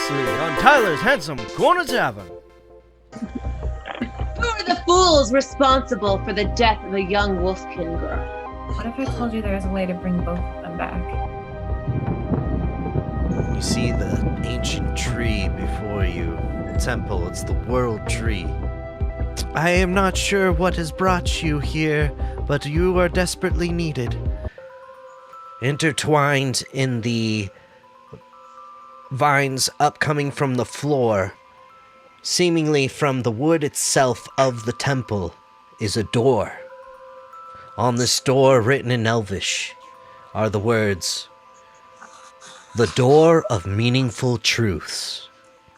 previously on Tyler's Handsome Corner Tavern. Who are the fools responsible for the death of the young Wolfkin girl? What if I told you there was a way to bring both of them back? You see the ancient tree before you. The temple, it's the world tree. I am not sure what has brought you here, but you are desperately needed. Intertwined in the vines upcoming from the floor, seemingly from the wood itself of the temple, is a door. On this door, written in Elvish, are the words, "The Door of Meaningful Truths."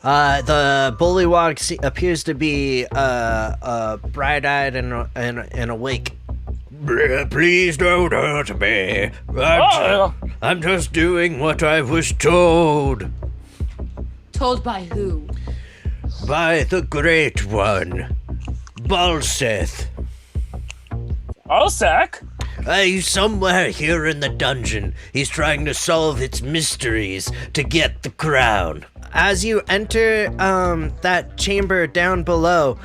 The bullywog appears to be bright-eyed and awake. Please don't hurt me. I'm just doing what I was told. Told by who? By the Great One, Balseth. Alsac? He's somewhere here in the dungeon. He's trying to solve its mysteries to get the crown. As you enter that chamber down below,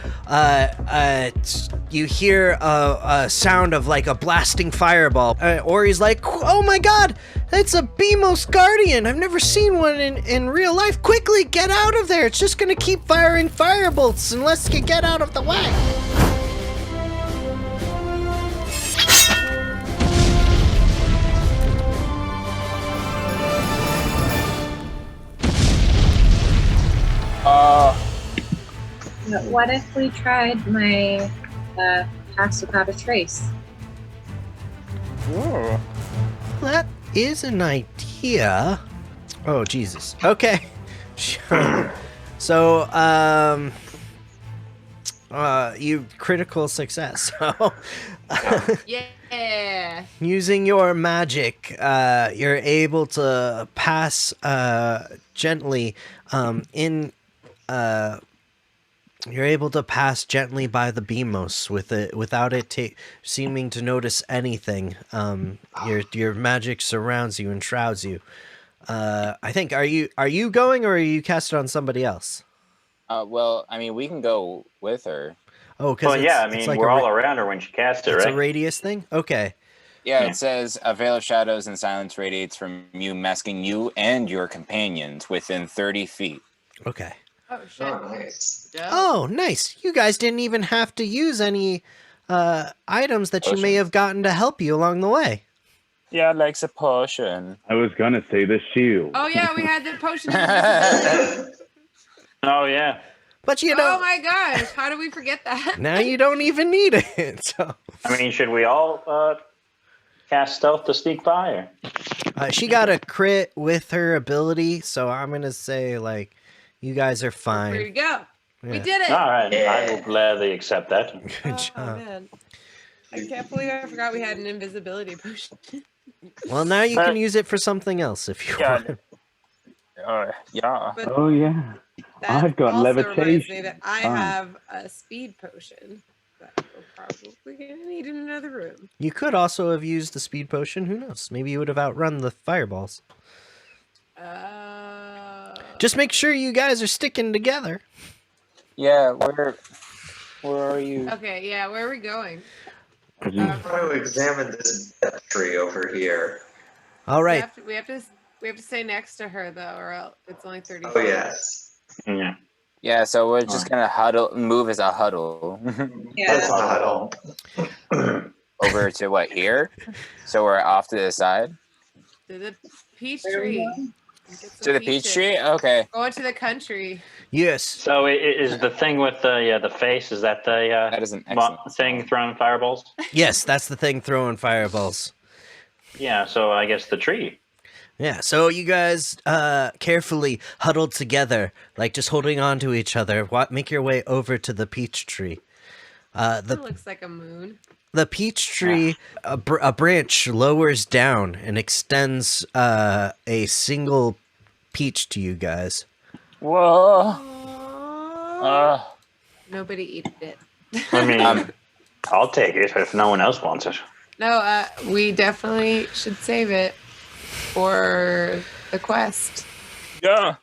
you hear a sound of like a blasting fireball. Ori's like, "Oh my god, it's a Beamos Guardian. I've never seen one in real life. Quickly, get out of there. It's just gonna keep firing firebolts unless you get out of the way." What if we tried my pass without a trace? Ooh. That is an idea. Oh, Jesus. Okay. So, you critical success. So, Yeah. using your magic, you're able to pass gently you're able to pass gently by the Beamos without it seeming to notice anything. Your magic surrounds you and shrouds you. I think are you going, or are you cast it on somebody else? Well, I mean, we can go with her. Oh, because we're all around her when she casts it, it's right? a radius thing. Okay. Yeah, it says a veil of shadows and silence radiates from you, masking you and your companions within 30 feet. Okay. Oh, shit. Oh, nice. Oh, nice. You guys didn't even have to use any items that you may have gotten to help you along the way. Yeah, like the potion. I was gonna say the shield. Oh, yeah, we had the potion of invisibility. Oh, yeah. But you don't. Oh, my gosh. How did we forget that? Now you don't even need it. So. I mean, should we all cast stealth to sneak by? Or? She got a crit with her ability, so I'm going to say, like, you guys are fine. Here we go. We Yeah. did it. All right, Yeah. I will gladly accept that. Good job. Man. I can't believe I forgot we had an invisibility potion. Well, now you can use it for something else if you want. Yeah. But Oh yeah. that I've got also reminds me levitation. that I Oh. have a speed potion that we're probably going to need in another room. You could also have used the speed potion. Who knows? Maybe you would have outrun the fireballs. Just make sure you guys are sticking together. Yeah, where are you? Okay, yeah, where are we going? I'm trying to examine this death tree over here. All right. We have to stay next to her though, or else it's only 30 Oh, feet. yes. Yeah. Yeah, so we're just gonna move as a huddle That's not all. over to what, here? So we're off to the side? To the peach tree. Get some To the peach peaches. tree? Okay. Going to the country. Yes. So is the thing with the face, is that the That is an excellent thing throwing fireballs? Yes, that's the thing throwing fireballs. Yeah, so I guess the tree. Yeah, so you guys carefully huddled together, like just holding on to each other. Make your way over to the peach tree. That looks like a moon. The peach tree, a branch lowers down and extends a single peach to you guys. Whoa. Nobody eat it. I mean, I'll take it if no one else wants it. No, we definitely should save it for the quest. Yeah.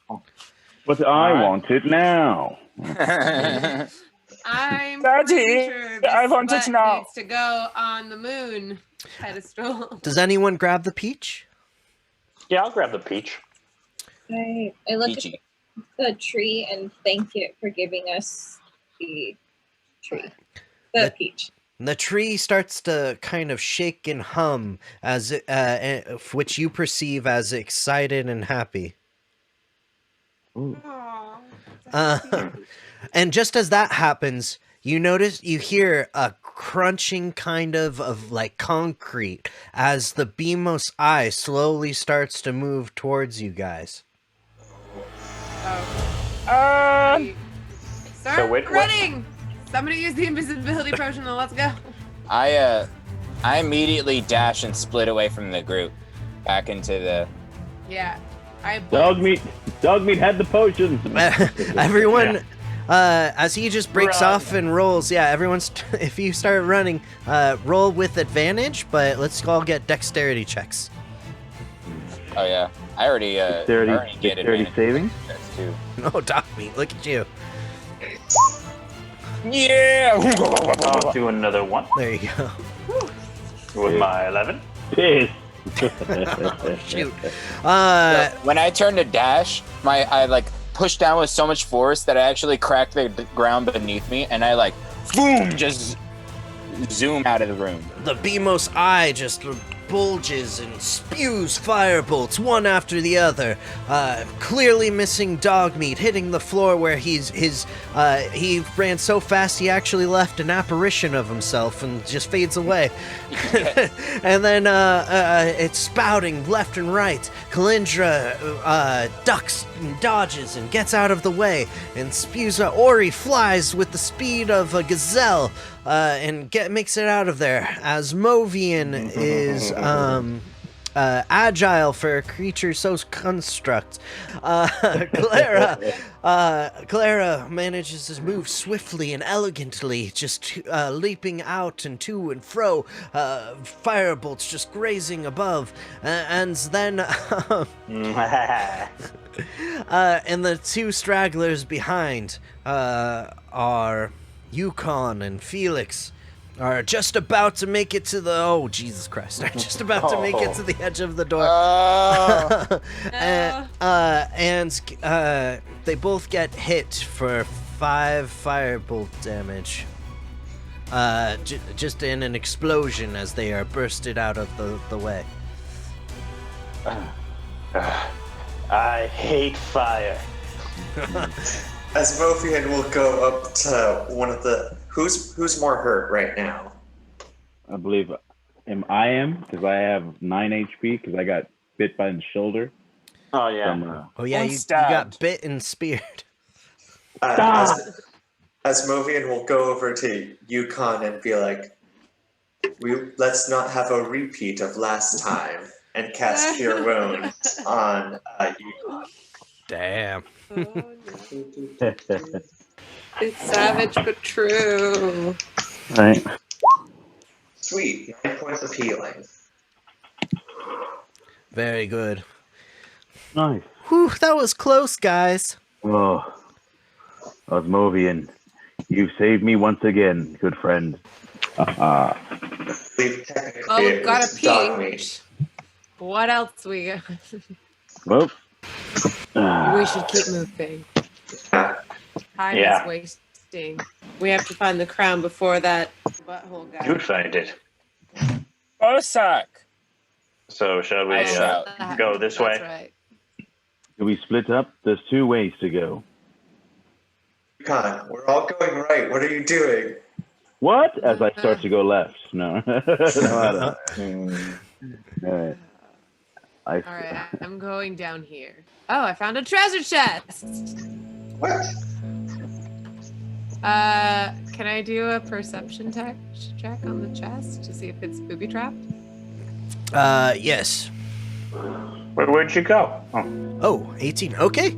But I want it now. I'm Daddy, pretty sure this I want it butt now. needs to go on the moon pedestal. Does anyone grab the peach? Yeah, I'll grab the peach. I look Peachy. at the tree and thank it for giving us the tree. The peach. The tree starts to kind of shake and hum as which you perceive as excited and happy. Aw, Uh, and just as that happens, you hear a crunching kind of like concrete as the Beamos eye slowly starts to move towards you guys. Start wait, what- running! Somebody use the invisibility potion and let's go. I immediately dash and split away from the group, back into the. Yeah. I Dog meat had the potions. Everyone, as he just breaks Run. off and rolls, if you start running, roll with advantage, but let's all get dexterity checks. Oh yeah, I already get Dexterity advantage saving. checks, too. No, dog meat, look at you. Yeah. I'll do another one There you go. with my 11. Piss. Shoot. When I turn to dash, I like push down with so much force that I actually crack the ground beneath me, and I like boom, just zoom out of the room. The Beamos eye just bulges and spews firebolts one after the other, clearly missing dog meat, hitting the floor where he ran so fast he actually left an apparition of himself and just fades away. And then it's spouting left and right. Kalindra ducks and dodges and gets out of the way and spews. Ori flies with the speed of a gazelle and makes it out of there. As Movian is agile for a creature so construct. Clara manages to move swiftly and elegantly, just leaping out and to and fro, firebolts just grazing above, and then and the two stragglers behind are Yukon and Felix. Are just about to make it to the Jesus Christ! Are just about to make it to the edge of the door, and they both get hit for 5 firebolt damage. Just in an explosion as they are bursted out of the way. I hate fire. As Mofian will go up to one of the who's more hurt right now. I believe I am because I have 9 HP because I got bit by the shoulder. Oh yeah. From, Oh yeah, I'm you stabbed. got bit and speared. As Movian will go over to Yukon and be like, let's not have a repeat of last time, and cast Cure Wounds on Yukon. Damn. Oh, no. It's savage but true. right. Sweet, 9 points of healing. Very good. Nice. Whew, that was close, guys. Oh, Osmovian, you saved me once again, good friend. Technically, Oh, it got was a dog peach. What else we got? Well, We should keep moving. Time Yeah. is wasting. We have to find the crown before that butthole guy. You'd find it. Bosak. So shall we I shout. go this way? That's right. do we split up? There's 2 ways to go. Yukon, we're all going right. What are you doing? What? As I start to go left. No. No, I don't. Alright. All right, I'm going down here. Oh, I found a treasure chest. What? Can I do a perception check on the chest to see if it's booby trapped? Yes. Where'd you go? Oh. Oh, 18. Okay.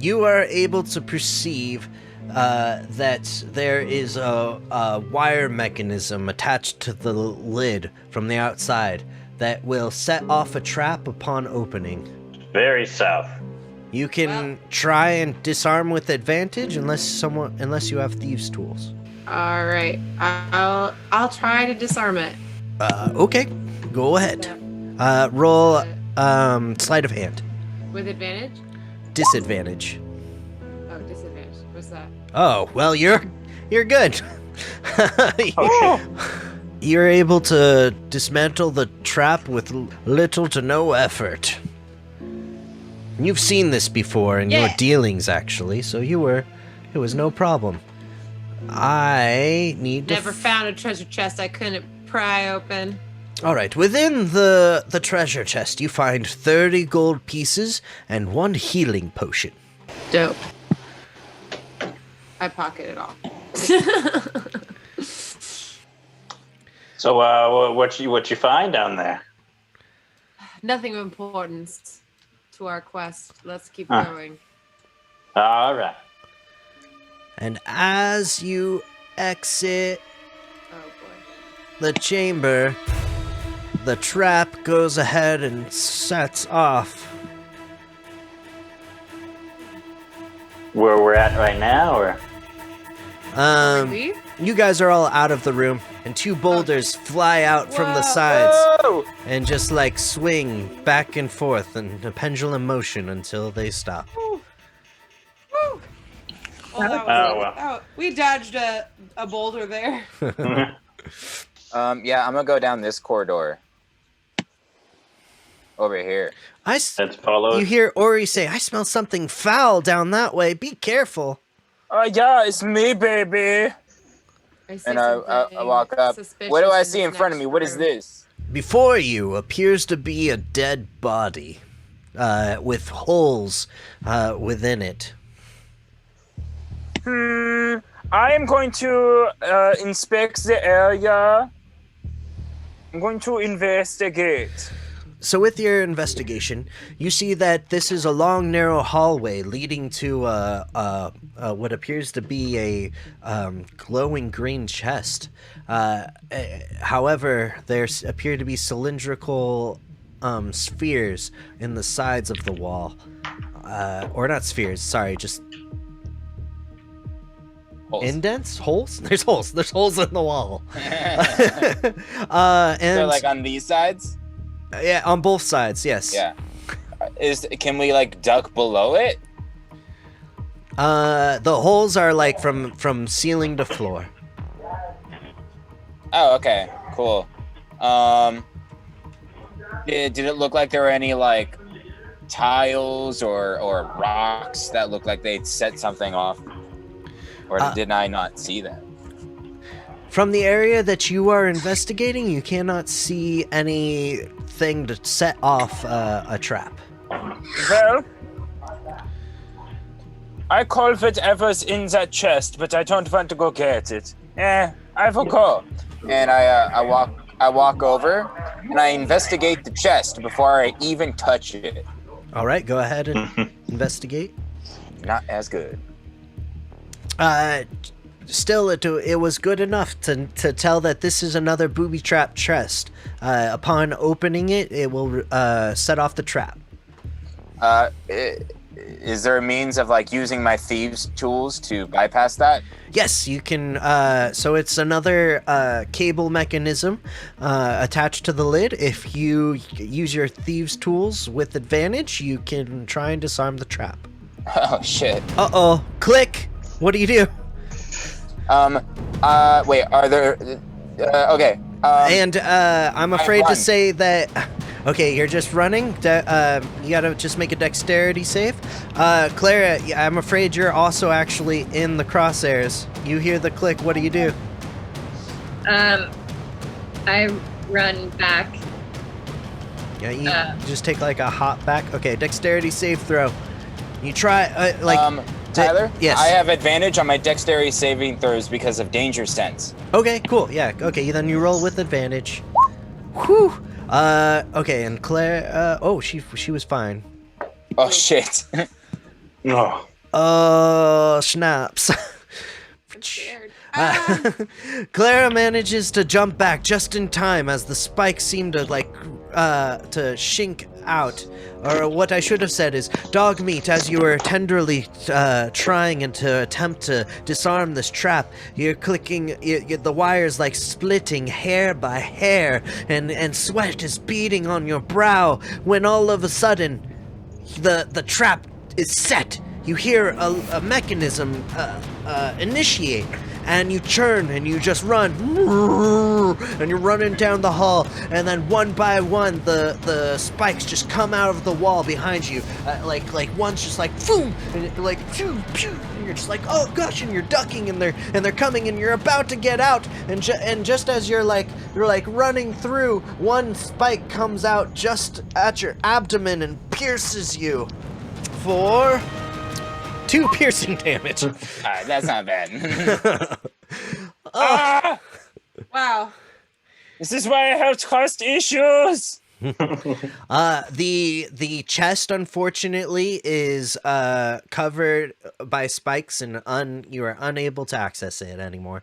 You are able to perceive that there is a wire mechanism attached to the lid from the outside that will set off a trap upon opening. Very south. You can try and disarm with advantage unless you have thieves' tools. All right. I'll try to disarm it. Okay, go ahead. Roll sleight of hand. With advantage? Disadvantage. Oh, disadvantage. What's that? Oh, well, you're good. You're able to dismantle the trap with little to no effort. You've seen this before in your dealings, actually, so it was no problem. I need to... Never found a treasure chest I couldn't pry open. All right, within the treasure chest, you find 30 gold pieces and 1 healing potion. Dope. I pocket it all. So, what you find down there? Nothing of importance to our quest. Let's keep going. All right. And as you exit Oh boy. the chamber, the trap goes ahead and sets off. Where we're at right now, or? Leave? You guys are all out of the room, and 2 boulders fly out from the sides Whoa! and just like swing back and forth in a pendulum motion until they stop. Woo. Well, that Oh, was well. we dodged a boulder there. Yeah, I'm gonna go down this corridor. Over here. Let's follow. You hear Ori say, "I smell something foul down that way. Be careful." Yeah, it's me, baby. And I walk up. What do I see in front of me? What is this? Before you appears to be a dead body, with holes within it. I am going to inspect the area. I'm going to investigate. So with your investigation, you see that this is a long, narrow hallway leading to what appears to be a glowing green chest. However, there appear to be cylindrical spheres in the sides of the wall. Or not spheres, sorry, just Holes. indents? Holes? There's holes. There's holes in the wall. They're And like on these sides? yeah, on both sides, yes. Yeah. Can we like duck below it? The holes are like from ceiling to floor. Oh, okay, cool. Did it look like there were any like tiles or rocks that looked like they'd set something off? Or did I not see that? From the area that you are investigating, you cannot see anything to set off a trap. Well, I call whatever's in that chest, but I don't want to go get it. I will go. And I walk over and I investigate the chest before I even touch it. All right, go ahead and investigate. Not as good. Still, it was good enough to tell that this is another booby trap chest. Upon opening it, it will set off the trap. Is there a means of like using my thieves' tools to bypass that? Yes, you can. So it's another cable mechanism attached to the lid. If you use your thieves' tools with advantage, you can try and disarm the trap. Oh shit. Uh-oh. Click! What do you do? Wait, are there... okay. And I'm afraid to run. say that... Okay, you're just running. You gotta just make a dexterity save. Clara, I'm afraid you're also actually in the crosshairs. You hear the click. What do you do? I run back. Yeah, you just take like a hop back. Okay, dexterity save throw. You try, Tyler? Yes. I have advantage on my dexterity saving throws because of danger sense. Okay, cool. Yeah, okay, then you roll with advantage. Whew. Okay, and Claire, she was fine. Oh, shit. No. Oh, schnapps. I'm scared. Clara manages to jump back just in time as the spikes seem to to shink out. Or what I should have said is dog meat as you were tenderly trying and to attempt to disarm this trap. You're clicking, the wires like splitting hair by hair, and sweat is beading on your brow when all of a sudden the trap is set. You hear a mechanism initiate, and you turn and you just run, and you're running down the hall, and then one by one the spikes just come out of the wall behind you, like one's just like boom, and like pew pew, and you're just like, oh gosh, and you're ducking, and they're coming, and you're about to get out, and just as you're running through, one spike comes out just at your abdomen and pierces you for 2 piercing damage. That's not bad. Wow. This is why I have trust issues. The chest unfortunately is covered by spikes, and you are unable to access it anymore.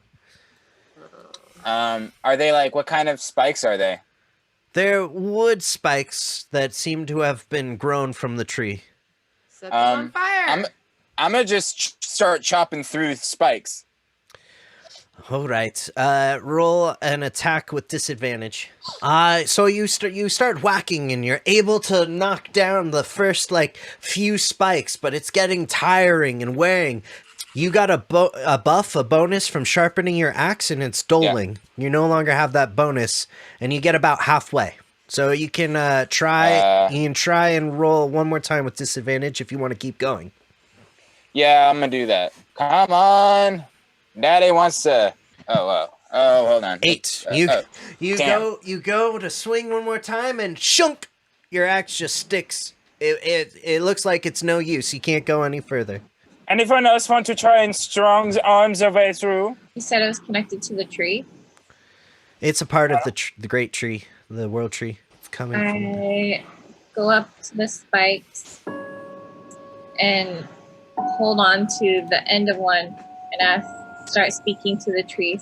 Are they like, what kind of spikes are they? They're wood spikes that seem to have been grown from the tree. Set them on fire. I'm gonna just start chopping through spikes. All right. Roll an attack with disadvantage. So you start whacking, and you're able to knock down the first few spikes, but it's getting tiring and wearing. You got a bonus from sharpening your axe, and it's dulling. Yeah. You no longer have that bonus, and you get about halfway. So you can try. You can try and roll one more time with disadvantage if you want to keep going. Yeah, I'm gonna do that. Come on, Daddy wants to. Oh, hold on. 8. You go to swing one more time, and shunk, your axe just sticks. It looks like it's no use. You can't go any further. Anyone else want to try and strong arms their way through? You said it was connected to the tree. It's a part of the great tree, the world tree. It's coming. I go up to the spikes and hold on to the end of one, and start speaking to the tree,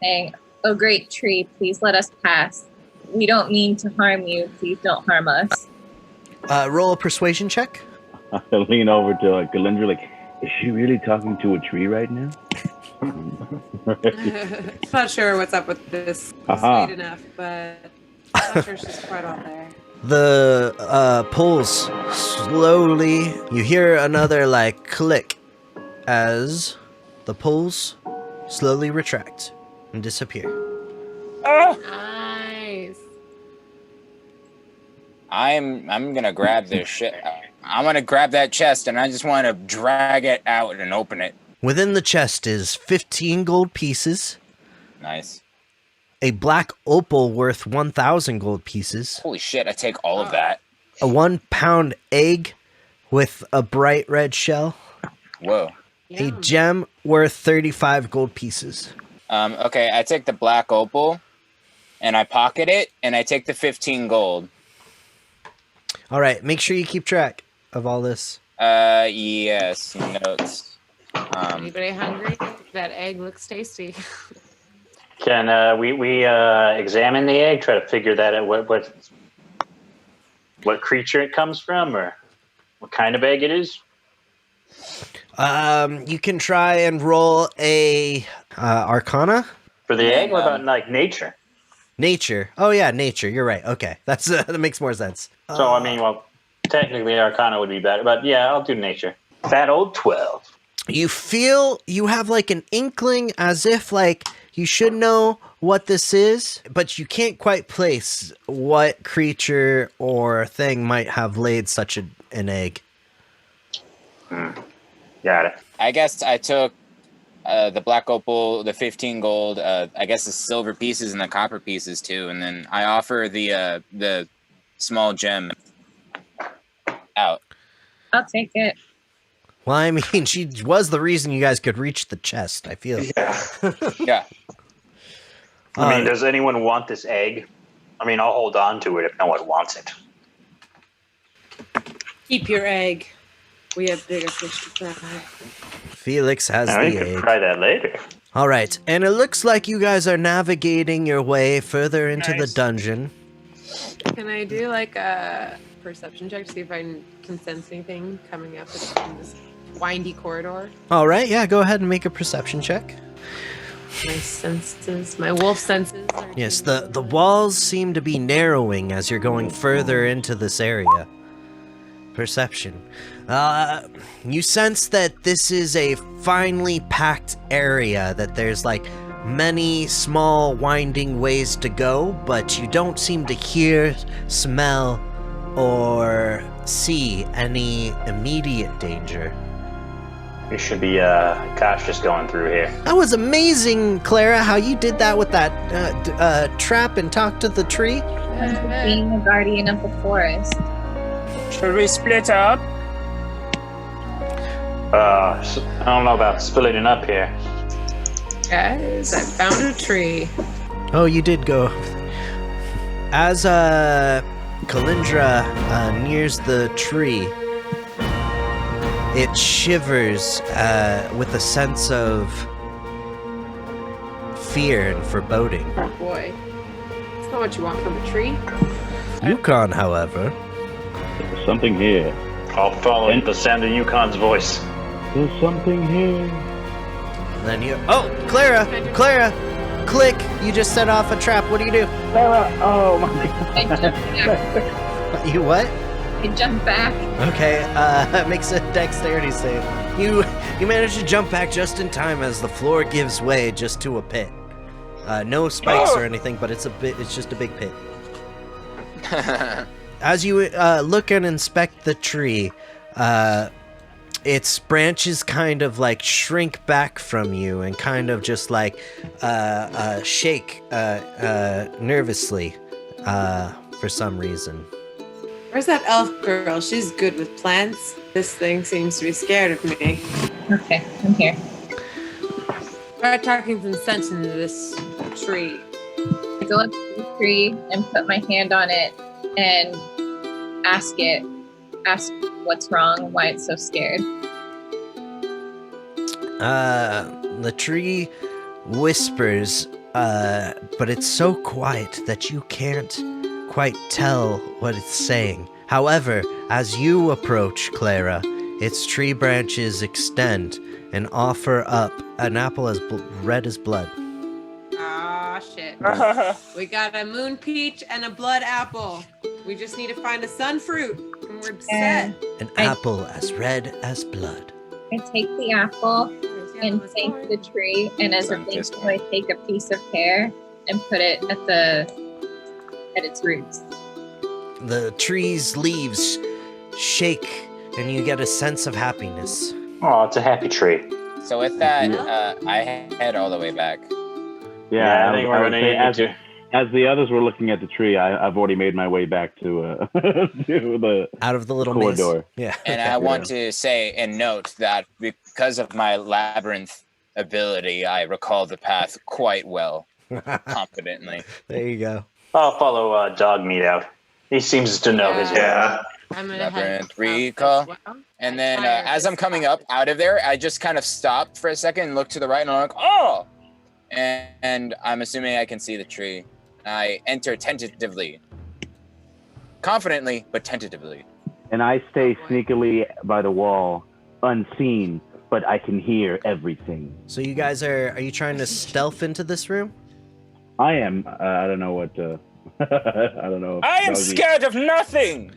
saying, "Oh, great tree, please let us pass. We don't mean to harm you. Please don't harm us." Roll a persuasion check. I lean over to Galindra, is she really talking to a tree right now? Not sure what's up with this. Sweet enough, but I'm not sure she's quite on there. The pulls slowly. You hear another click as the pulls slowly retract and disappear. Nice. I'm gonna grab this shit. I'm gonna grab that chest, and I just want to drag it out and open it. Within the chest is 15 gold pieces. Nice. A black opal worth 1,000 gold pieces. Holy shit, I take all of that. A 1-pound egg with a bright red shell. Whoa. A gem worth 35 gold pieces. Okay, I take the black opal, and I pocket it, and I take the 15 gold. All right, make sure you keep track of all this. Yes, notes. Anybody hungry? That egg looks tasty. Can we examine the egg, try to figure that out, what creature it comes from, or what kind of egg it is? You can try and roll a Arcana For the egg? What about nature? Nature. Oh yeah, nature. You're right. Okay, that makes more sense. So I mean, technically Arcana would be better, but yeah, I'll do nature. That old 12. You feel you have an inkling, as if you should know what this is, but you can't quite place what creature or thing might have laid such an egg. Got it. I guess I took the black opal, the 15 gold, I guess the silver pieces and the copper pieces too, and then I offer the small gem out. I'll take it. Well, I mean, she was the reason you guys could reach the chest, I feel. Yeah. Yeah. I mean, does anyone want this egg? I mean, I'll hold on to it if no one wants it. Keep your egg. We have bigger fish to fry. Felix has Now, the we can egg. try that later. All right, and it looks like you guys are navigating your way further into the dungeon. Can I do like a perception check to see if I can sense anything coming up in this windy corridor? All right, yeah, go ahead and make a perception check. My senses, my wolf senses. Are Yes, tingling. the walls seem to be narrowing as you're going further into this area. Perception. You sense that this is a finely packed area, that there's like many small winding ways to go, but you don't seem to hear, smell, or see any immediate danger. It should be Kosh just going through here. That was amazing, Clara, how you did that with that trap and talked to the tree. Being a guardian of the forest. Should we split up? I don't know about splitting up here. Guys, I found a tree. Oh, you did go. As Kalindra nears the tree, it shivers with a sense of fear and foreboding. Oh boy. It's not what you want from a tree. Yukon, however, There's something here. I'll follow the sound of Yukon's voice. There's something here. then you. Oh, Clara! Click! You just set off a trap. What do you do? Sarah! Oh my god. I jump back. You what? I jump back. Okay, makes a dexterity save. You manage to jump back just in time as the floor gives way just to a pit. No spikes or anything, but it's just a big pit. As you look and inspect the tree, its branches kind of like shrink back from you and kind of just like shake nervously for some reason. Where's that elf girl? She's good with plants. This thing seems to be scared of me. Okay, I'm here. Try talking some sense into this tree. I go up to the tree and put my hand on it and ask what's wrong, why it's so scared. The tree whispers, but it's so quiet that you can't quite tell what it's saying. However, as you approach Clara, its tree branches extend and offer up an apple as red as blood. Ah, shit. We got a moon peach and a blood apple. We just need to find a sun fruit, and we're set. An apple as red as blood. I take the apple and thank the tree, and as a thank you, I take a piece of hair and put it at its roots. The tree's leaves shake, and you get a sense of happiness. Oh, it's a happy tree. So with that, I head all the way back. Yeah, I think we're gonna need to. As the others were looking at the tree, I've already made my way back to to the Out of the little corridor. maze. Yeah. And I want to say and note that because of my labyrinth ability, I recall the path quite well, confidently. There you go. I'll follow Dog Meat out. He seems to know his way. Yeah. I'm gonna head Labyrinth up recall. as well. And I then fire as I'm this coming out. up out of there, I just kind of stop for a second and look to the right, and I'm like, oh! And I'm assuming I can see the tree. I enter tentatively. Confidently, but tentatively. And I stay sneakily by the wall, unseen, but I can hear everything. So you guys are you trying to stealth into this room? I am. I don't know what. I don't know. I am scared of nothing!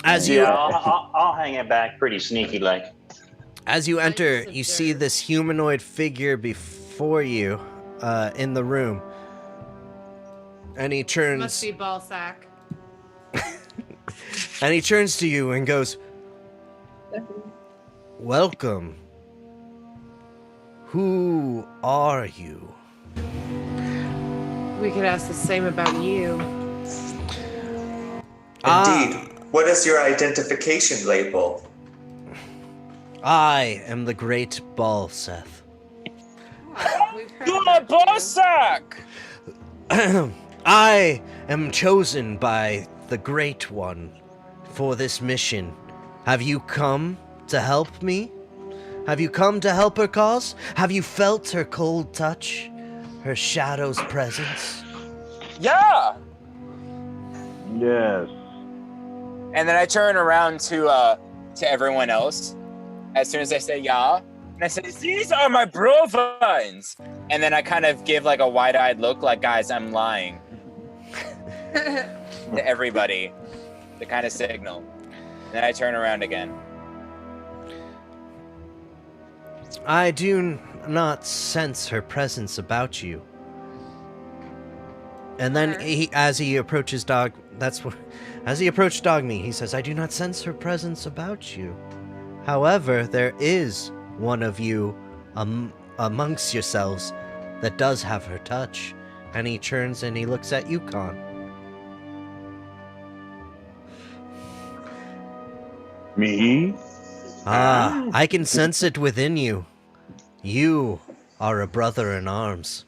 As you Yeah, I'll hang it back pretty sneaky like. As you enter, you see this humanoid figure before you in the room. And he Must turns be ball sack. and he turns to you and goes, "Welcome. Who are you?" We could ask the same about you. Indeed. What is your identification label? I am the Great Balseth. We've heard You're about a Bossack! I am chosen by the Great One for this mission. Have you come to help me? Have you come to help her cause? Have you felt her cold touch? Her shadow's presence? Yeah! Yes. And then I turn around to everyone else as soon as I say yeah. And I say, these are my bovines. And then I kind of give like a wide-eyed look like, guys, I'm lying. To everybody. To kind of signal. And then I turn around again. I do not sense her presence about you. And then as he approaches as he approached Dogmeat, he says, I do not sense her presence about you. However, there is one of you amongst yourselves that does have her touch. And he turns and he looks at Yukon. Me? Ah, I can sense it within you. You are a brother in arms.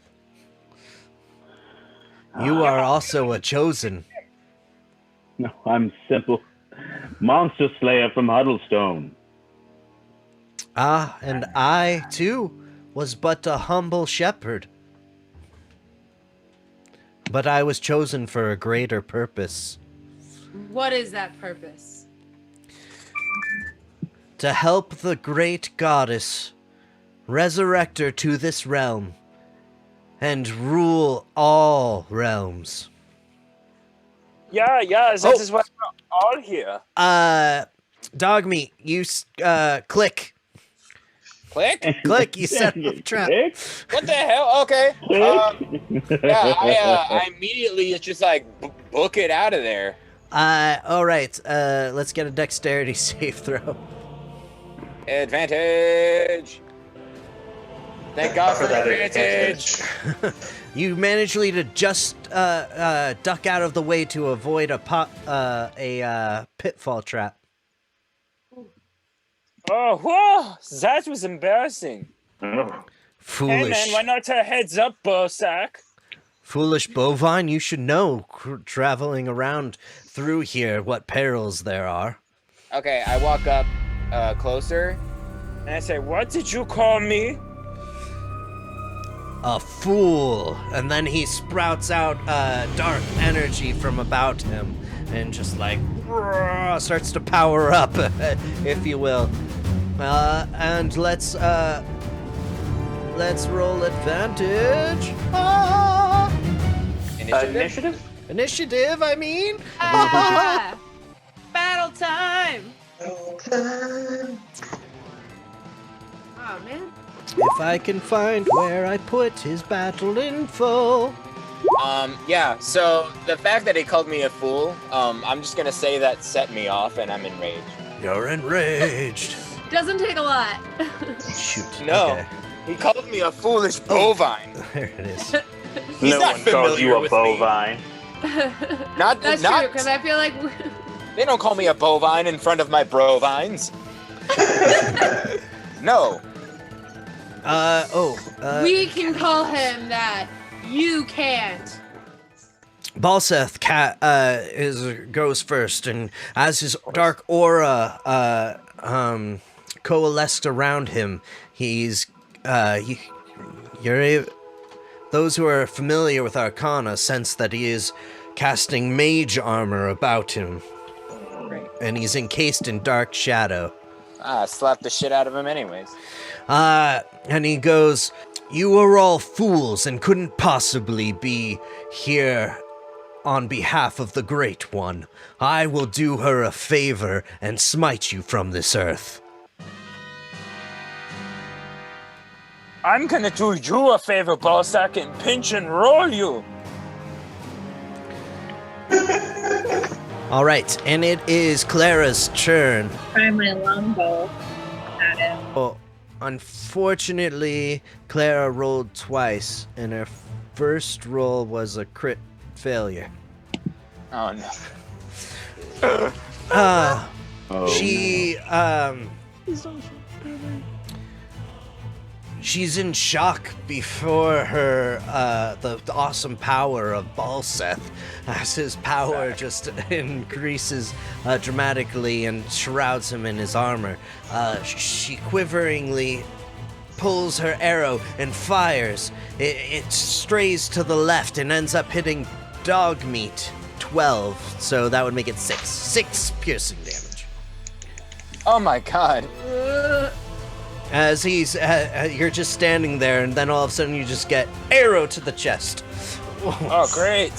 You are also a chosen. No, I'm simple. Monster Slayer from Huddlestone. Ah, and I, too, was but a humble shepherd. But I was chosen for a greater purpose. What is that purpose? To help the great goddess resurrect her to this realm and rule all realms. Yeah, that is why we're all here. Dogmeat, you click. Click? Click, you set the trap. Click? What the hell? Okay. I immediately just like book it out of there. Alright, let's get a dexterity save throw. Advantage. Thank God for that advantage. You managed to just duck out of the way to avoid a pitfall trap. Oh, whoa! That was embarrassing. Foolish. Hey man, why not a heads up, Bosak? Foolish bovine, you should know, traveling around through here, what perils there are. Okay, I walk up closer. And I say, what did you call me? A fool. And then he sprouts out dark energy from about him and just like starts to power up, if you will. And let's roll advantage. Initiative? Initiative, I mean. Ah! Battle time! Oh man. If I can find where I put his battle info. Yeah, so the fact that he called me a fool, I'm just gonna say that set me off and I'm enraged. You're enraged. Doesn't take a lot. Shoot. No, Okay. he called me a foolish bovine. There it is. He's No not one calls you familiar a with me. bovine. Not That's not. true, because I feel like They don't call me a bovine in front of my brovines. No. we can call him that. You can't. Balseth goes first, and as his dark aura coalesced around him, those who are familiar with Arcana sense that he is casting mage armor about him, and he's encased in dark shadow. I slapped the shit out of him anyways. And he goes, "You are all fools and couldn't possibly be here on behalf of the Great One. I will do her a favor and smite you from this earth." I'm gonna do you a favor, Bosak, and pinch and roll you. All right, and it is Clara's turn. Try my longbow at him. Oh, unfortunately, Clara rolled twice, and her first roll was a crit failure. Oh no. She's in shock before her, the awesome power of Balseth, as his power just increases dramatically and shrouds him in his armor. She quiveringly pulls her arrow and fires. It strays to the left and ends up hitting Dogmeat 12, so that would make it 6. 6 piercing damage. Oh my god. As he's, you're just standing there, and then all of a sudden you just get arrow to the chest. Oh, great.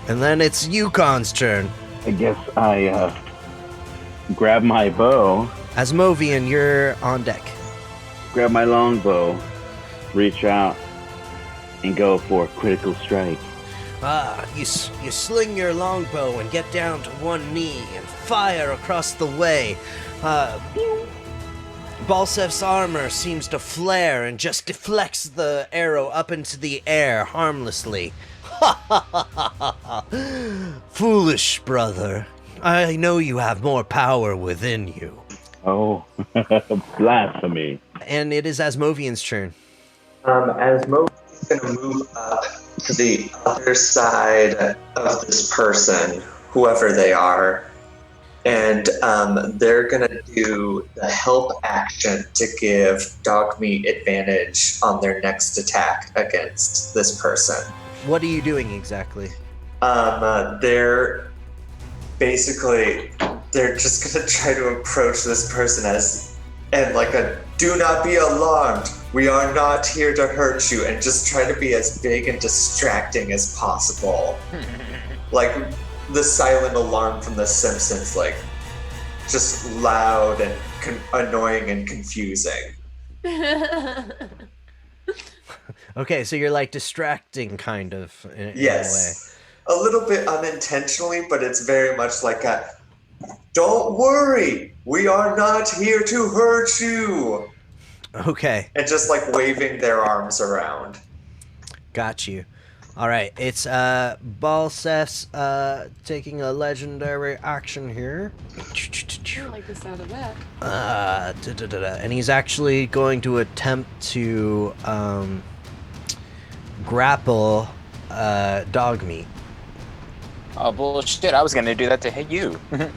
And then it's Yukon's turn. I guess I grab my bow, Asmovian, you're on deck. grab my longbow, reach out, and go for a critical strike. You sling your longbow and get down to one knee and fire across the way. Balsef's armor seems to flare and just deflects the arrow up into the air harmlessly. Ha ha ha ha ha! Foolish brother. I know you have more power within you. Oh, blasphemy. And it is Asmovian's turn. Asmovian's gonna move up to the other side of this person, whoever they are, and they're gonna do the help action to give Dogmeat advantage on their next attack against this person. What are you doing exactly? They're just gonna try to approach this person and like a do not be alarmed. We are not here to hurt you, and just try to be as big and distracting as possible. Like the silent alarm from The Simpsons, like just loud and annoying and confusing. Okay, so you're like distracting kind of in Yes. A little bit unintentionally, but it's very much like a don't worry, we are not here to hurt you. a way. Okay, And just like waving their arms around. got you. Alright, it's Balsef's taking a legendary action here. I don't like the sound of that. And he's actually going to attempt to grapple Dogmeat. Oh bullshit! I was gonna do that to hit you, you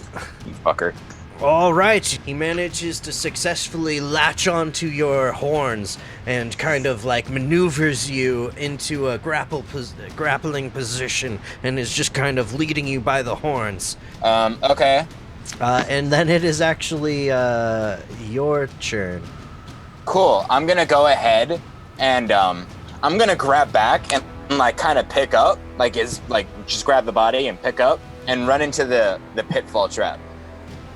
fucker. All right, he manages to successfully latch onto your horns and kind of like maneuvers you into a grappling position and is just kind of leading you by the horns. Okay. And then it is actually your turn. Cool. I'm gonna go ahead and I'm gonna grab back and like kind of pick up, like just grab the body and pick up and run into the pitfall trap.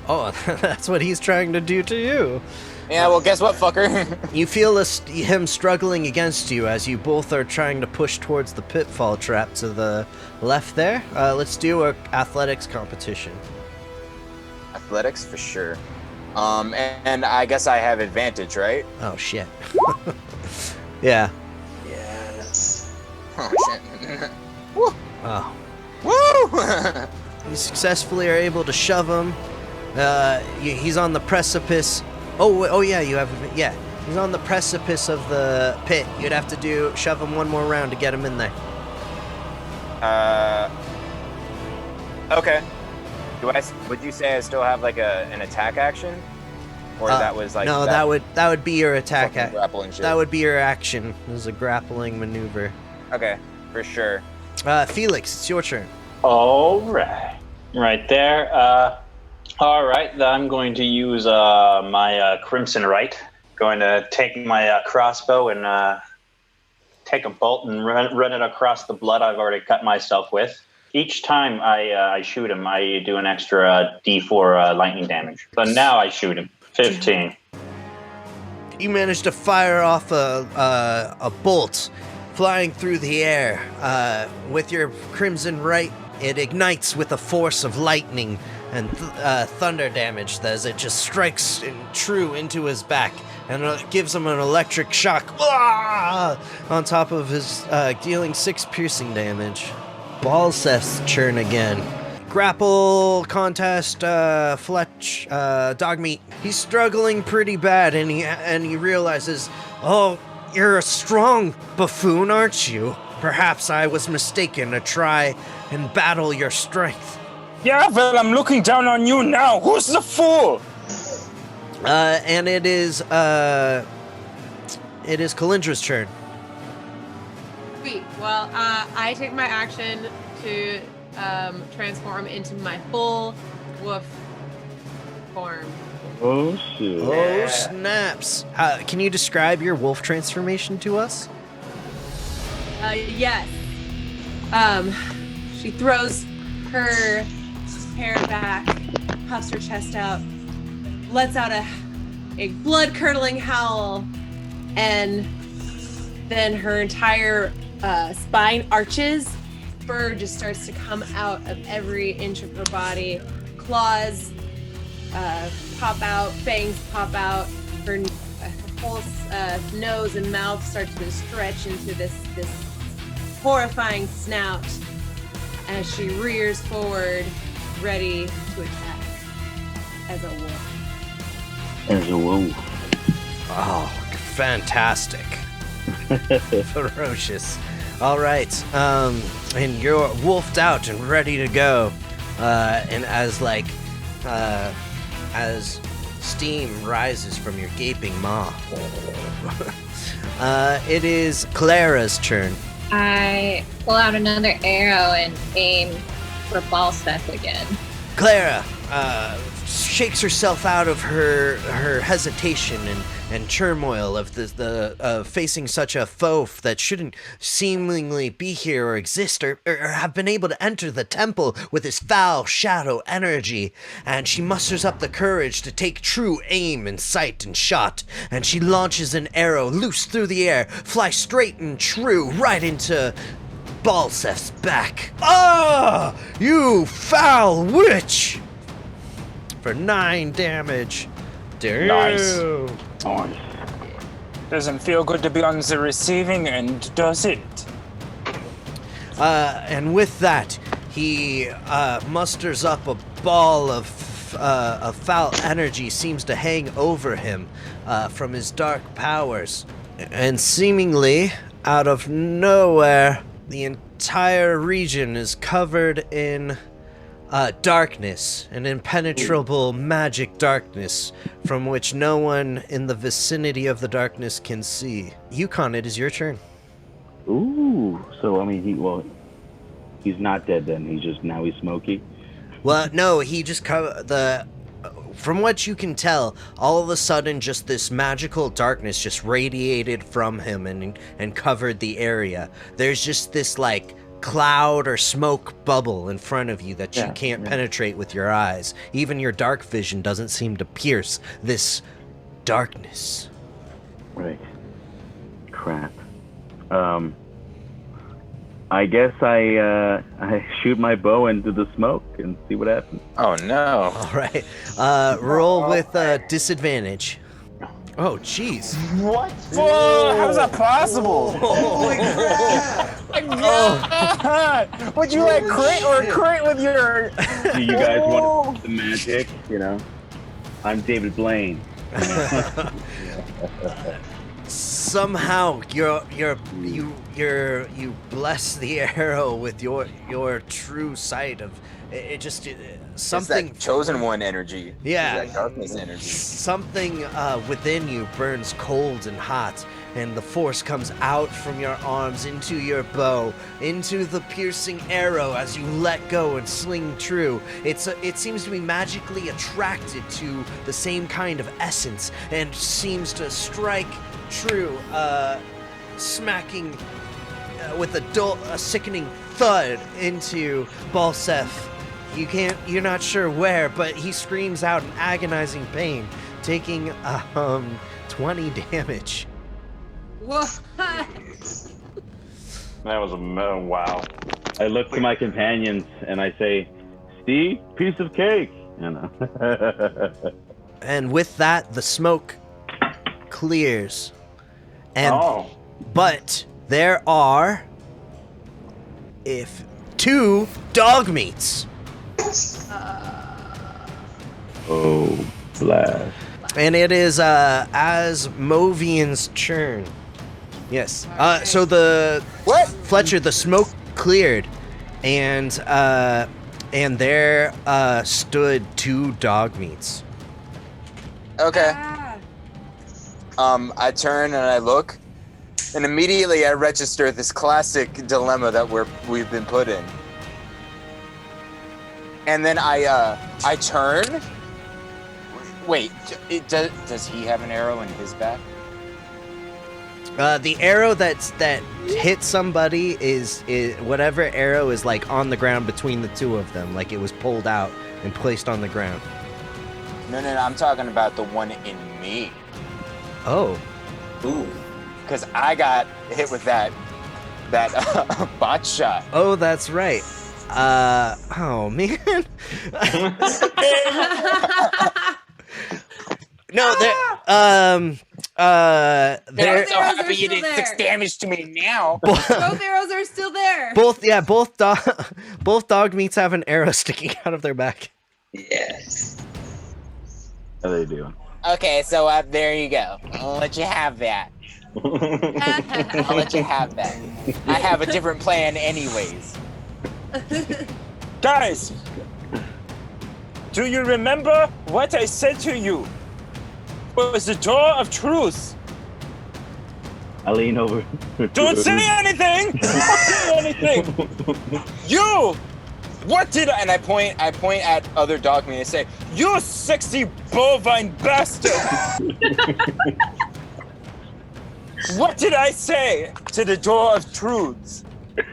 Oh, that's what he's trying to do to you. Yeah, well, guess what, fucker? You feel him struggling against you as you both are trying to push towards the pitfall trap to the left there. Let's do a athletics competition. Athletics for sure. And I guess I have advantage, right? Oh, shit. Yeah. Yes. Oh shit. Woo! Oh. Woo! You successfully are able to shove him. He's on the precipice. Oh yeah, yeah. He's on the precipice of the pit. You'd have to shove him one more round to get him in there. Okay. Would you say I still have like an attack action? Or that was like no, that would be your attack. Grappling shit. That would be your action. This is a grappling maneuver. Okay, for sure. Felix, it's your turn. All right. Right there. All right. I'm going to use my Crimson Right. Going to take my crossbow and take a bolt and run it across the blood I've already cut myself with. Each time I shoot him, I do an extra D4 lightning damage. So now I shoot him. 15. You managed to fire off a bolt flying through the air. With your Crimson Right, it ignites with a force of lightning and thunder damage as it just strikes true into his back and gives him an electric shock on top of his dealing 6 piercing damage. Balsef's turn again. Grapple contest, Fletch, Dogmeat. He's struggling pretty bad, and he realizes, oh, you're a strong buffoon, aren't you? Perhaps I was mistaken to try and battle your strength. Yeah, well, I'm looking down on you now. Who's the fool? And it is Kalindra's turn. Sweet. Well, I take my action to transform into my full wolf form. Oh shit. Oh, snaps. Can you describe your wolf transformation to us? Yes. She throws her hair back, puffs her chest out, lets out a blood-curdling howl, and then her entire spine arches. Fur just starts to come out of every inch of her body. Claws pop out, fangs pop out. Her whole nose and mouth start to stretch into this horrifying snout as she rears forward, ready to attack as a wolf. As a wolf. Oh, fantastic. Ferocious. All right. And you're wolfed out and ready to go. And as steam rises from your gaping maw, it is Clara's turn. I pull out another arrow and aim for Balseth again. Clara shakes herself out of her hesitation and turmoil of the facing such a foe that shouldn't seemingly be here or exist or have been able to enter the temple with this foul shadow energy. And she musters up the courage to take true aim and sight and shot. And she launches an arrow loose through the air, fly straight and true right into Balseth's back. Ah! You foul witch! For 9 damage. Damn. Nice. Nice. Doesn't feel good to be on the receiving end, does it? And with that, he musters up a ball of foul energy, seems to hang over him from his dark powers. And seemingly, out of nowhere, the entire region is covered in darkness, an impenetrable magic darkness from which no one in the vicinity of the darkness can see. Yukon, it is your turn. Ooh. So I mean, he's not dead then. He's smoky. Well, no, he just from what you can tell, all of a sudden just this magical darkness just radiated from him and covered the area. There's just this like cloud or smoke bubble in front of you that you can't penetrate with your eyes. Even your dark vision doesn't seem to pierce this darkness. Right. Crap. I guess I shoot my bow into the smoke and see what happens. Oh no. All right. Roll with disadvantage. Oh, jeez. What? Whoa, how's that possible? Holy crap! God! Would you like crit or crit with your... Do you guys want the magic? You know, I'm David Blaine. Somehow you bless the arrow with your true sight of it. Just something. It's that chosen one energy. Yeah. It's that darkness energy. Something within you burns cold and hot, and the force comes out from your arms into your bow, into the piercing arrow as you let go and sling true. It seems to be magically attracted to the same kind of essence and seems to strike true, smacking with a sickening thud into Balseth. You're not sure where, but he screams out in agonizing pain, taking 20 damage. What? That was wow. I look to my companions and I say, "See, piece of cake." You know. And with that, the smoke clears. And but there are 2 dog meats. Oh, blast. And it is Asmovian's turn. Yes. So the What? Fletcher, the smoke cleared, and there stood 2 dog meats. Okay. Ah. I turn and I look, and immediately I register this classic dilemma that we've been put in. And then I turn. Wait, does he have an arrow in his back? The arrow that hit somebody is whatever arrow is like on the ground between the two of them, like it was pulled out and placed on the ground. No, I'm talking about the one in me. Oh. Ooh. Because I got hit with that bot shot. Oh, that's right. Oh man. No, I'm there. so happy you did 6 damage to me now. Both arrows are still there. Both dog meats have an arrow sticking out of their back. Yes. How they doing? Okay, so there you go. I'll let you have that. I'll let you have that. I have a different plan anyways. Guys, do you remember what I said to you? It was the door of truth. I lean over. Don't say anything! Don't say anything! You! What did I... And I point at other dog meat and say, you sexy bovine bastard! What did I say to the door of truths?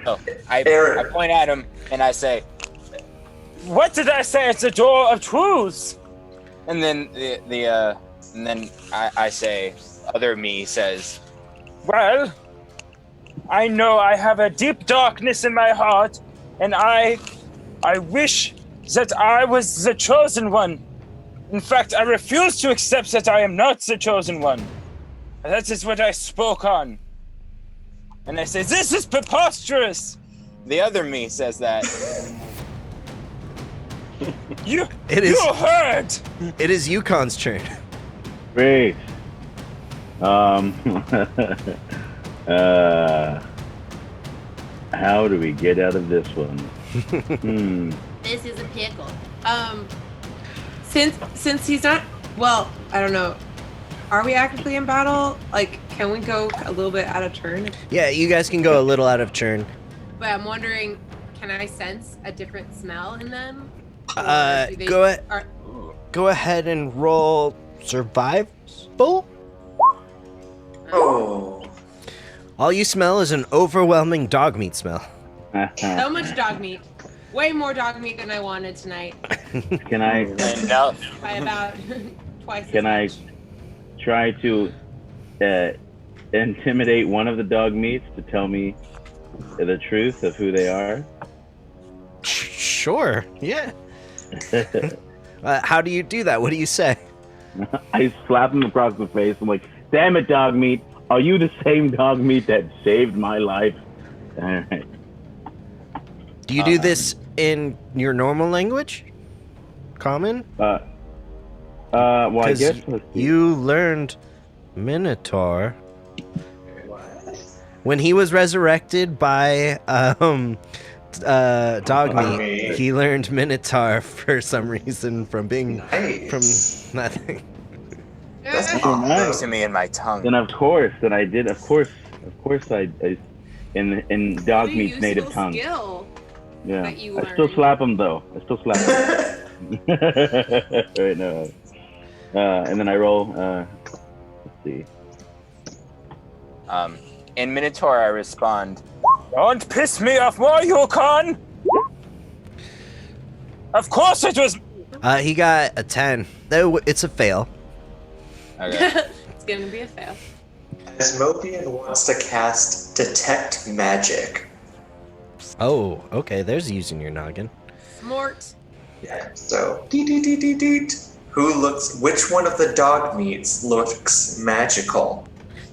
Oh, I Aaron. point at him and I say, What did I say at the door of truths? and then and then I say, other me says, Well, I know I have a deep darkness in my heart, and I wish that I was the chosen one. In fact, I refuse to accept that I am not the chosen one. That is what I spoke on. And I say, this is preposterous! the other me says that. You heard! It is Yukon's turn. Great. How do we get out of this one? This is a pickle. Since he's not, well, I don't know. Are we actively in battle? Like, can we go a little bit out of turn? Yeah, you guys can go a little out of turn. But I'm wondering, can I sense a different smell in them? Or do they- Go ahead and roll survival. Oh. All you smell is an overwhelming dog meat smell. So much dog meat. Way more dog meat than I wanted tonight. Can I Enough. By about twice Can I- as much. try to intimidate one of the dog meats to tell me the truth of who they are? Sure. Yeah. How do you do that? What do you say? I slap him across the face. I'm like, damn it, dog meat. Are you the same dog meat that saved my life? All right. Do you do this in your normal language? Common? Well, I 'Cause guess let's see. you learned Minotaur when he was resurrected by dog meat. He learned Minotaur for some reason from being Nice. from nothing. That's Oh, awesome. nice. To me in my tongue. Then of course I in dog What a meat's native useful tongue. skill Yeah. that you I still learned. slap him though. I still slap him. Right now. And then I roll. Let's see. In Minotaur, I respond, Don't piss me off more, Yukon! Of course it was... He got a 10. It's a fail. okay. It's gonna be a fail. Asmodean wants to cast Detect Magic. Oh, okay. There's using your noggin. Smart. Yeah, so which one of the dog meats looks magical?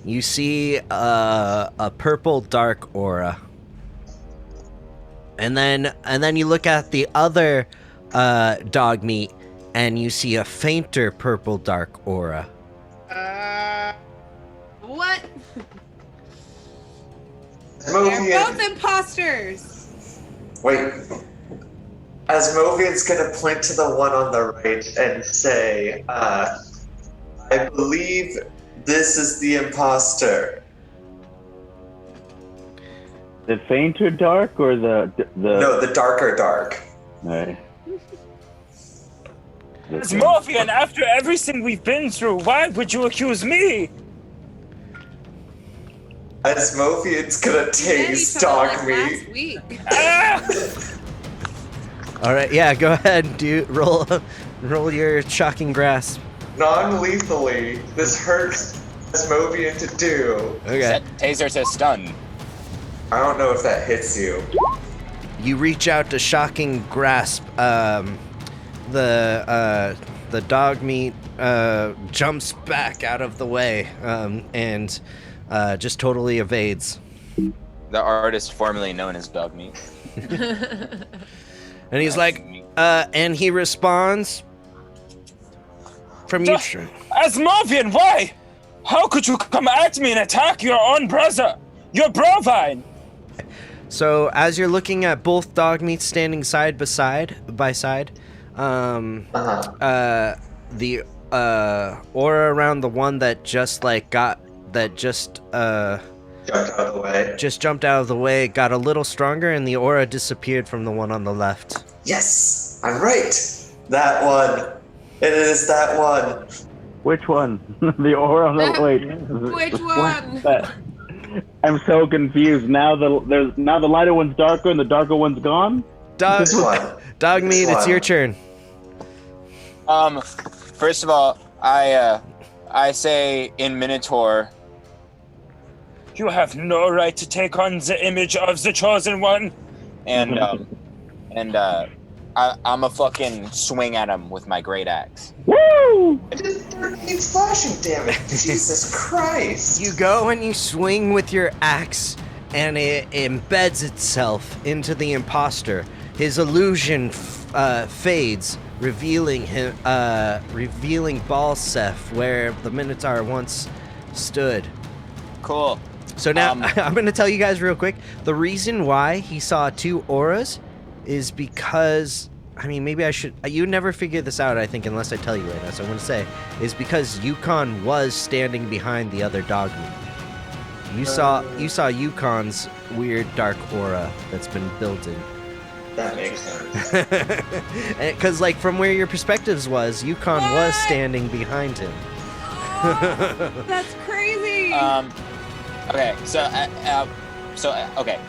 You see a purple dark aura. And then you look at the other dog meat and you see a fainter purple dark aura. What? They're Asmodean, both imposters. wait. Asmodean's gonna point to the one on the right and say, I believe this is the imposter. The fainter dark or the No, the darker dark. All right. this one. Morphian, after everything we've been through, why would you accuse me? Asmothean's gonna We met taste each other, dog like, meat. last week. Ah! All right, yeah, go ahead, dude. Roll your shocking grasp. Non-lethally. This hurts Asmothean to do. Okay. Set taser to stun. I don't know if that hits you. You reach out to shocking grasp. The dog meat jumps back out of the way and just totally evades. The artist formerly known as Dog Meat. And he's like, and he responds from you. Asmothean, why? How could you come at me and attack your own brother? Your brovine! So as you're looking at both dog meats standing side by side, the aura around the one that just Jumped out of the way. just jumped out of the way got a little stronger, and the aura disappeared from the one on the left. Yes! I'm right! That one! It is that one! Which one? The aura on the wait. Which one? I'm so confused. Now the lighter one's darker and the darker one's gone. Dog, This one. dog meat, This it's your one. turn. First of all, I say in Minotaur, You have no right to take on the image of the chosen one. and I'm a fucking swing at him with my great axe. Woo! It is 13 slashing damage. Jesus Christ! You go and you swing with your axe, and it embeds itself into the imposter. His illusion fades, revealing Balseph where the Minotaur once stood. Cool. So now I'm going to tell you guys real quick. The reason why he saw two auras is because, I mean, maybe I should. You never figure this out, I think, unless I tell you right now. So I'm going to say is because Yukon was standing behind the other dog meat. You saw Yukon's weird dark aura that's been built in. That makes sense. Because, like, from where your perspectives was, Yukon was standing behind him. Oh, that's crazy. Okay, okay.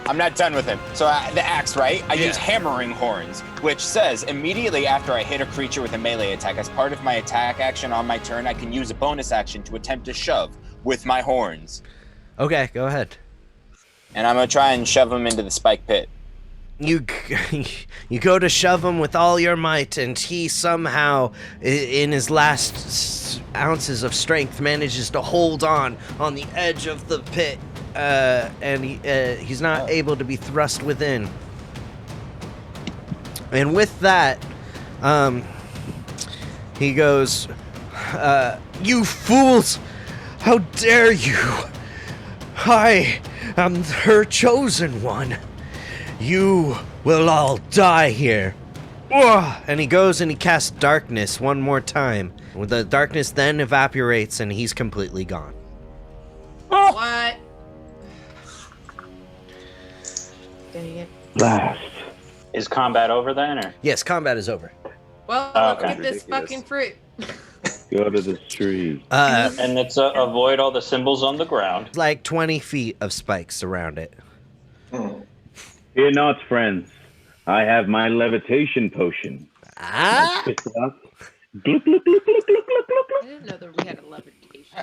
I'm not done with him. So the axe, right? I use hammering horns, which says immediately after I hit a creature with a melee attack, as part of my attack action on my turn, I can use a bonus action to attempt to shove with my horns. Okay, go ahead. And I'm gonna try and shove him into the spike pit. You go to shove him with all your might, and he somehow, in his last ounces of strength, manages to hold on the edge of the pit, and he's not able to be thrust within. And with that, he goes, "You fools! How dare you! I am her chosen one. You will all die here." And he goes and he casts darkness one more time. The darkness then evaporates and he's completely gone. What? Dang it. Last. Is combat over then, or? Yes, combat is over. Well, Okay. let's get this fucking fruit. Go to this tree. And let's avoid all the symbols on the ground. Like 20 feet of spikes around it. Fear not, friends. I have my levitation potion. Ah! Spit it up. Gluk, gluk, gluk, gluk, gluk, gluk, gluk. I didn't know that we had a levitation.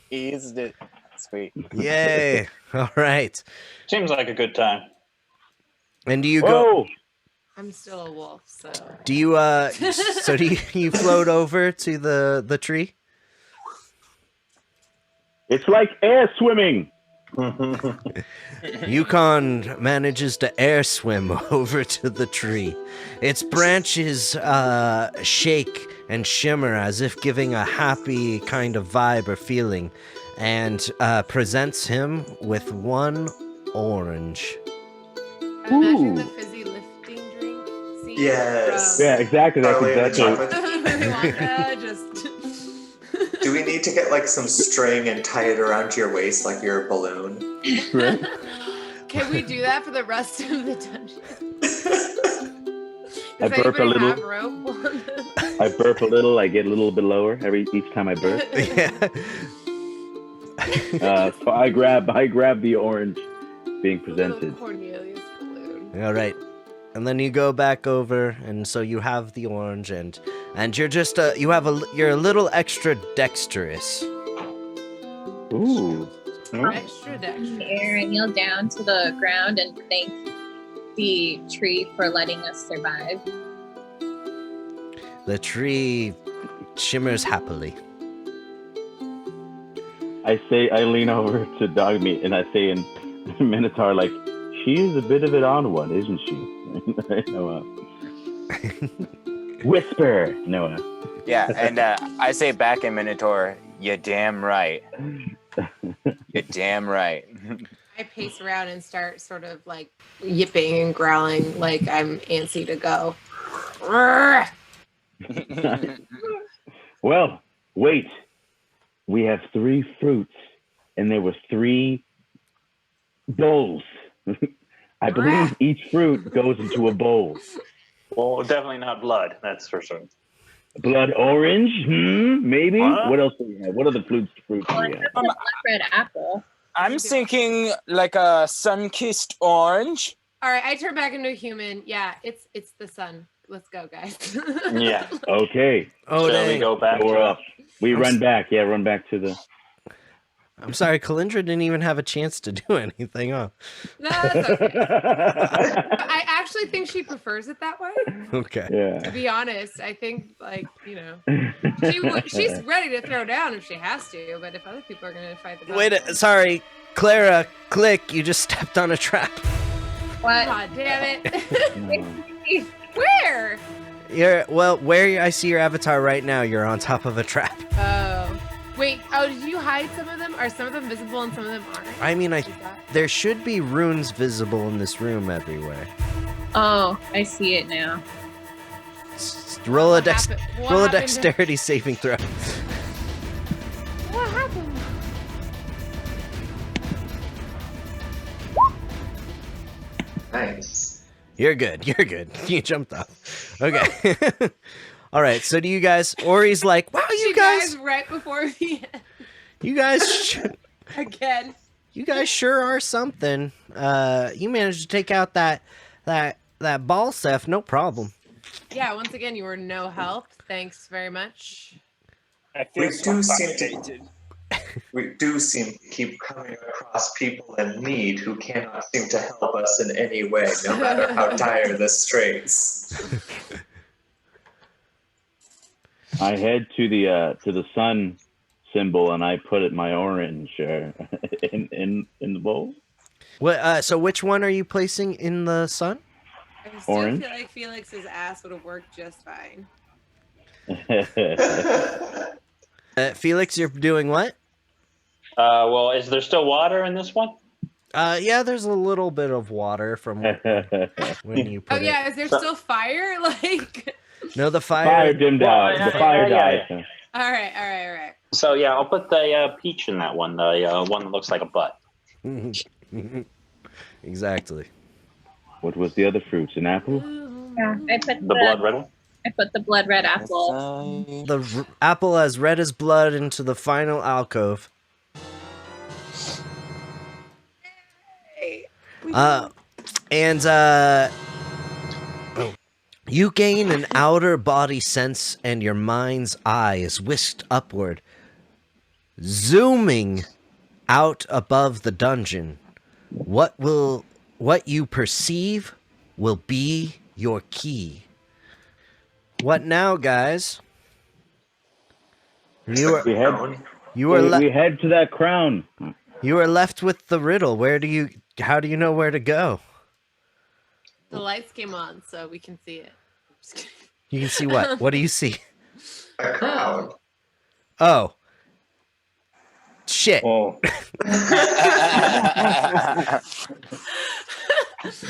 Eased it. Sweet. Yay! All right. Seems like a good time. And do you go? Whoa! I'm still a wolf, so. Do you so do you float over to the tree? It's like air swimming. Yukon manages to air swim over to the tree. Its branches shake and shimmer as if giving a happy kind of vibe or feeling, and presents him with one orange. I'm imagining the Ooh. fizzy lifting drink scene. Yes. From Yeah, exactly. That's Charlie and the exactly. Chocolate. Willy Wonka, just. Do we need to get like some string and tie it around your waist like you're a balloon? Can we do that for the rest of the dungeon? Does burp a anybody little. have rope? I burp a little. I get a little bit lower each time I burp. Yeah. So I grab the orange being Little presented. Cornelius balloon. All right. And then you go back over, and so you have the orange, and you're just you're a little extra dexterous. Ooh. Extra In dexterous. the air, I kneel down to the ground and thank the tree for letting us survive. The tree shimmers happily. I lean over to Dogmeat and I say in Minotaur, like, she is a bit of an odd one, isn't she? Noah. Whisper, Noah. Yeah, and I say back in Minotaur, "You damn right. You damn right." I pace around and start sort of like yipping and growling like I'm antsy to go. Well, wait. We have 3 fruits, and there was 3 bowls. I believe each fruit goes into a bowl. Well, definitely not blood. That's for sure. Blood orange? Maybe? What? What else do we have? What other fruits do we Well, I have? have the blood red apple. I'm thinking like a sun-kissed orange. All right, I turn back into a human. Yeah, it's the sun. Let's go, guys. Yeah. Okay. Oh, Shall we dang. go back? So we're up. We I'm run back. Yeah, run back to the... I'm sorry, Kalindra didn't even have a chance to do anything, huh? No, that's okay. I actually think she prefers it that way. Okay. To Yeah. be honest, I think she's ready to throw down if she has to. But if other people are going to fight the Wait, sorry, Clara, click, you just stepped on a trap. What? God damn it! No. Where? Where I see your avatar right now, you're on top of a trap. Oh, wait. Oh, did you hide some of them? Are some of them visible and some of them aren't? I mean, Is that- there should be runes visible in this room everywhere. Oh, I see it now. Roll a What happened- what happened to- dexterity saving throw. What happened? Nice. You're good. You jumped off. Okay. All right. So do you guys? Ori's like, wow, you She guys, dies right before the end again. you guys sure are something. You managed to take out that ball, Seth, no problem. Yeah. Once again, you were no help. Thanks very much. I feel We so do seem to- validated. We do seem to keep coming across people in need who cannot seem to help us in any way, no matter how dire the straits. I head to the sun symbol and I put my orange in the bowl. What? So which one are you placing in the sun? I still Orange? feel like Felix's ass would have worked just fine. Felix, you're doing what? Well, is there still water in this one? Yeah, there's a little bit of water from when you Oh put yeah, is there still fire? Like, No, the Fire fire. dimmed Well, out. The fire yeah. died. all right. So yeah, I'll put the peach in that one. The one that looks like a butt. Exactly. What was the other fruits? An apple? Yeah, I put The blood red one. I put the blood red apple. The apple as red as blood into the final alcove. You gain an outer body sense, and your mind's eye is whisked upward, zooming out above the dungeon. What you perceive will be your key. What now, guys? You are We head we head to that crown. are left with the riddle. How do you know where to go? The lights came on, so we can see it. Just kidding. You can see what? What do you see? A crowd. Oh. Shit. Oh,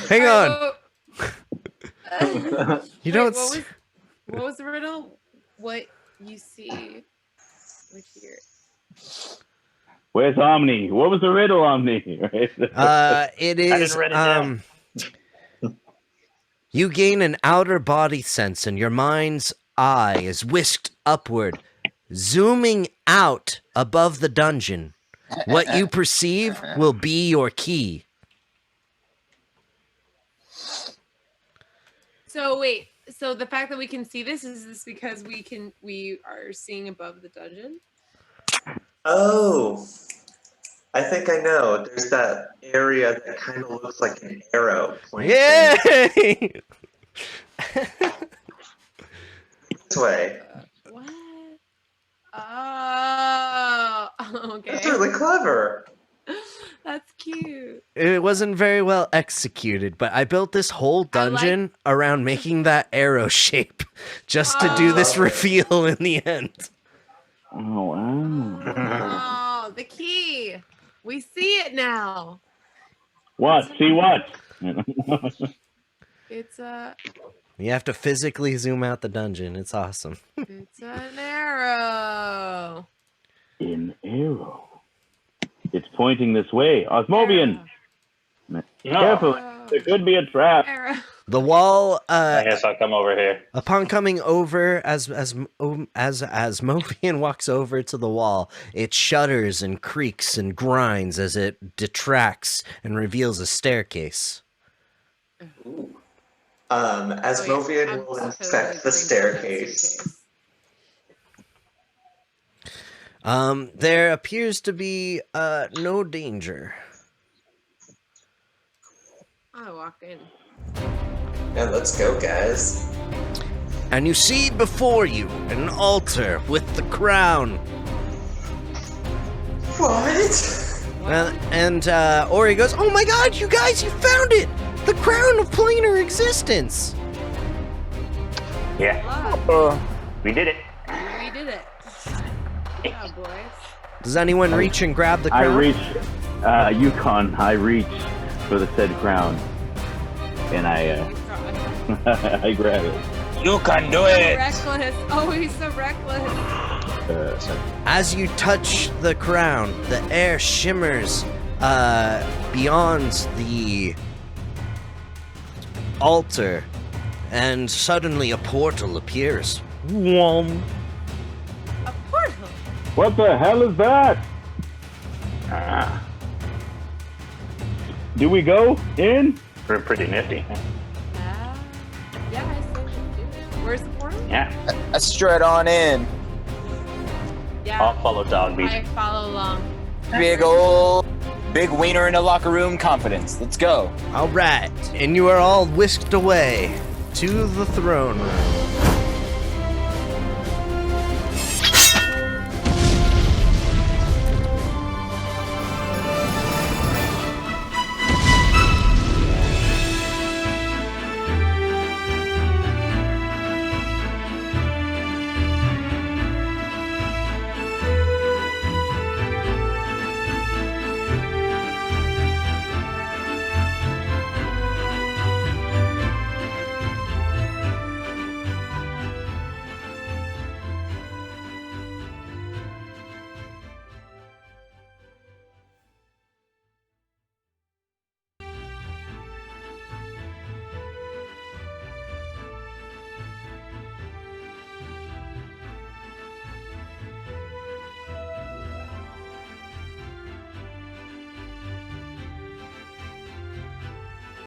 Hang on. All right, You don't Wait, what was the riddle? What you see? Which year? where's Omni? What was the riddle, Omni? it is didn't write it down. You gain an outer body sense, and your mind's eye is whisked upward, zooming out above the dungeon. What you perceive will be your key. So wait, so the fact that we can see this, is this because we are seeing above the dungeon? Oh, I think I know. There's that area that kind of looks like an arrow pointing Yay! this way. What? Oh, okay. That's really clever. That's cute. It wasn't very well executed, but I built this whole dungeon around making that arrow shape just to do this reveal in the end. Oh, wow. Oh, the key. We see it now. What? See what? It's a You have to physically zoom out the dungeon. It's awesome. it's an arrow. An arrow. It's pointing this way. Osmobian! No. Careful. There could be a trap. Arrow. The wall, I guess I'll come over here. upon coming over, as Mobian walks over to the wall, it shudders and creaks and grinds as it detracts and reveals a staircase. As Oh, yes, Movian I'm will totally inspect going the to that staircase. There appears to be no danger. I walk in. Yeah, let's go, guys. And you see before you an altar with the crown. What? And Ori goes, "Oh my god, you guys, you found it! The crown of planar existence!" Yeah. Wow, We did it. we did it. Yeah, boys. Does anyone reach and grab the I crown? reach, Yukon, I reach for the said crown. And I grab it. You can do So it. reckless. Oh, he's so reckless. As you touch the crown, the air shimmers beyond the altar, and suddenly a portal appears. Whom? A portal. What the hell is that? Do we go in? We're pretty nifty. Yeah, I think we do it. Where's the portal? Yeah. Let's straight on in. Yeah, I'll follow Dogbeat. I follow along. Big wiener in the locker room confidence. Let's go. All right, and you are all whisked away to the throne room.